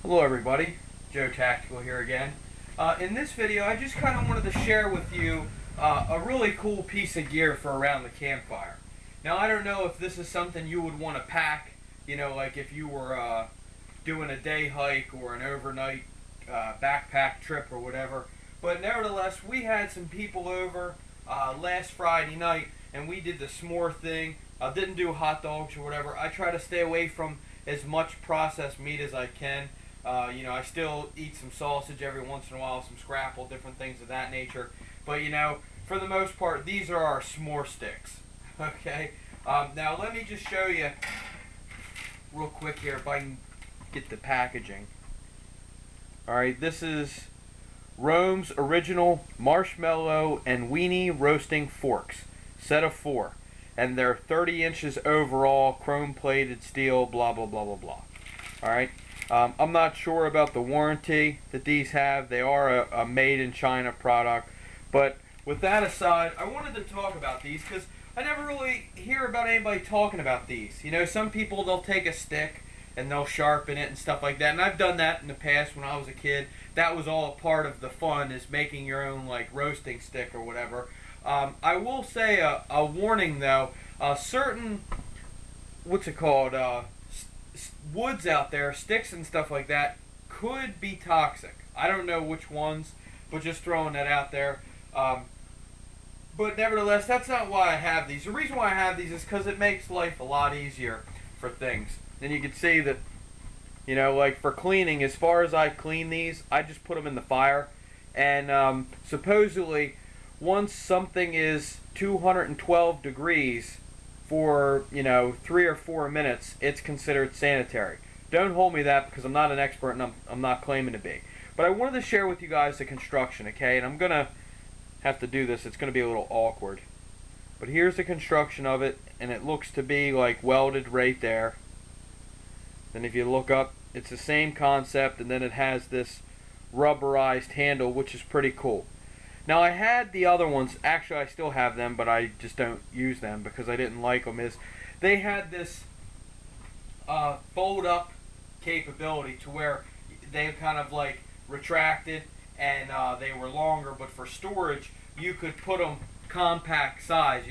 Hello everybody, Joe Tactical here again. In this video I just kind of wanted to share with you a really cool piece of gear for around the campfire. Now I don't know if this is something you would want to pack, like if you were doing a day hike or an overnight backpack trip or whatever, but nevertheless we had some people over last Friday night and we did the s'more thing. Didn't do hot dogs or whatever. I try to stay away from as much processed meat as I can. I still eat some sausage every once in a while, some scrapple, different things of that nature. But, for the most part, these are our s'more sticks. Okay? Now, let me just show you real quick here if I can get the packaging. Alright, this is Rome's original marshmallow and weenie roasting forks. Set of 4. And they're 30 inches overall, chrome-plated steel, blah, blah, blah, blah, blah. Alright? I'm not sure about the warranty that these have. They are a made-in-China product. But with that aside, I wanted to talk about these because I never really hear about anybody talking about these. Some people, they'll take a stick and they'll sharpen it and stuff like that. And I've done that in the past when I was a kid. That was all a part of the fun, is making your own, roasting stick or whatever. I will say a warning, though. Certain, woods out there, sticks and stuff like that, could be toxic. I don't know which ones, but just throwing that out there. But nevertheless, that's not why I have these. The reason why I have these is because it makes life a lot easier for things. And you can see that, for cleaning, as far as I clean these, I just put them in the fire. And supposedly, once something is 212 degrees for 3 or 4 minutes, it's considered sanitary. Don't hold me that because I'm not an expert and I'm not claiming to be. But I wanted to share with you guys the construction, okay? And I'm gonna have to do this. It's gonna be a little awkward. But here's the construction of it, and it looks to be welded right there. Then if you look up, it's the same concept, and then it has this rubberized handle, which is pretty cool. Now I had the other ones, actually I still have them, but I just don't use them because I didn't like them, is they had this fold up capability to where they kind of retracted and they were longer, but for storage you could put them compact size.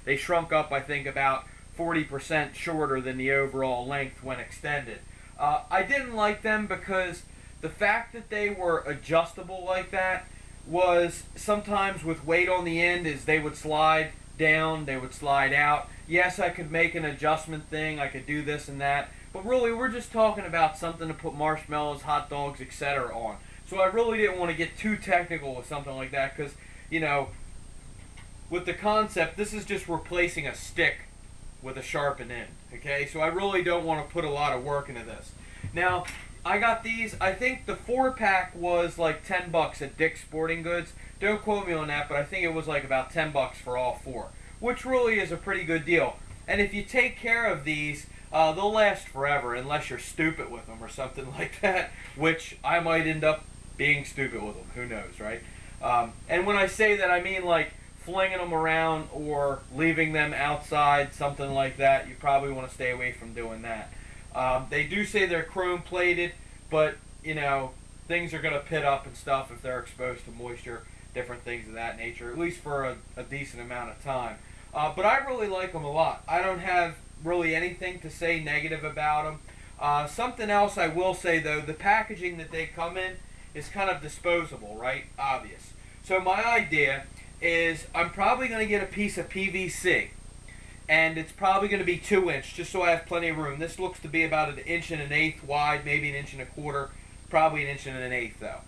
They shrunk up, I think, about 40% shorter than the overall length when extended. I didn't like them because the fact that they were adjustable like that was sometimes with weight on the end, is they would slide down, they would slide out. Yes, I could make an adjustment thing, I could do this and that, but really we're just talking about something to put marshmallows, hot dogs, etc. on. So I really didn't want to get too technical with something like that because, with the concept, this is just replacing a stick with a sharpened end, okay? So I really don't want to put a lot of work into this. Now, I got these, I think the 4-pack was like $10 at Dick's Sporting Goods. Don't quote me on that, but I think it was about $10 for all 4, which really is a pretty good deal. And if you take care of these, they'll last forever unless you're stupid with them or something like that, which I might end up being stupid with them. Who knows, right? And when I say that, I mean flinging them around or leaving them outside, something like that. You probably want to stay away from doing that. They do say they're chrome plated, but things are going to pit up and stuff if they're exposed to moisture, different things of that nature, at least for a decent amount of time. But I really like them a lot. I don't have really anything to say negative about them. Something else I will say, though, the packaging that they come in is kind of disposable, right? Obvious. So my idea is I'm probably going to get a piece of PVC. And it's probably going to be 2-inch, just so I have plenty of room. This looks to be about 1 1/8 wide, maybe 1 1/4, probably 1 1/8 though.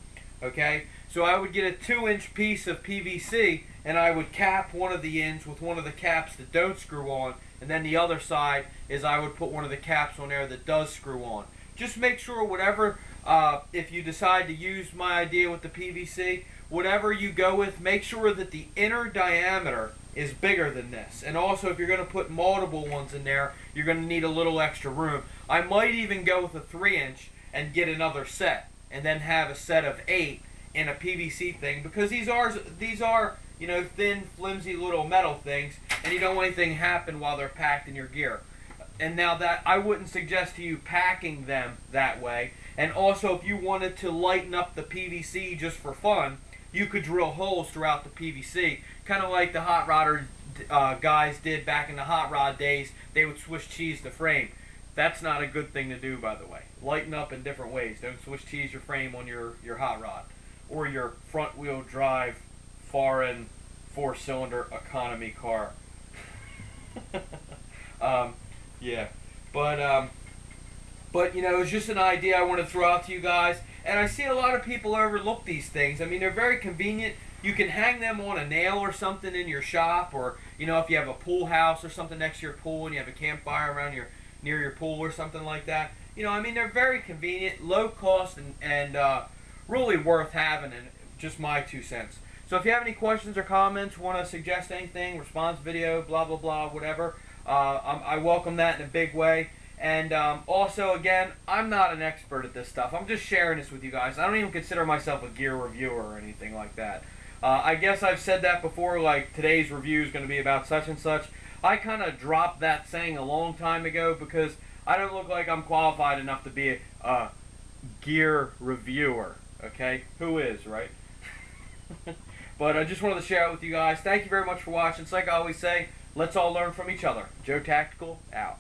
Okay, so I would get a 2-inch piece of PVC, and I would cap one of the ends with one of the caps that don't screw on, and then the other side is I would put one of the caps on there that does screw on. Just make sure whatever, if you decide to use my idea with the PVC, whatever you go with, make sure that the inner diameter is bigger than this. And also, if you're going to put multiple ones in there, you're going to need a little extra room. I might even go with a 3-inch and get another set, and then have a set of 8 in a PVC thing, because these are thin, flimsy little metal things, and you don't want anything happen while they're packed in your gear. and now that I wouldn't suggest to you packing them that way. And also, if you wanted to lighten up the PVC just for fun, you could drill holes throughout the PVC, kind of like the hot rodder guys did back in the hot rod days. They would Swiss cheese the frame. That's not a good thing to do, by the way. Lighten up in different ways. Don't Swiss cheese your frame on your hot rod or your front wheel drive foreign 4-cylinder economy car. Yeah, but you know, it's just an idea I want to throw out to you guys. And I see a lot of people overlook these things. I mean, they're very convenient. You can hang them on a nail or something in your shop, or you know, if you have a pool house or something next to your pool and you have a campfire around near your pool or something like that. You know, I mean, they're very convenient, low cost, and really worth having. And just my 2 cents. So if you have any questions or comments, want to suggest anything, response video, blah blah blah, whatever, I welcome that in a big way. And also, again, I'm not an expert at this stuff. I'm just sharing this with you guys. I don't even consider myself a gear reviewer or anything like that. I guess I've said that before, like today's review is going to be about such and such. I kind of dropped that saying a long time ago because I don't look like I'm qualified enough to be a gear reviewer. Okay? Who is, right? But I just wanted to share it with you guys. Thank you very much for watching. It's like I always say, let's all learn from each other. Joe Tactical, out.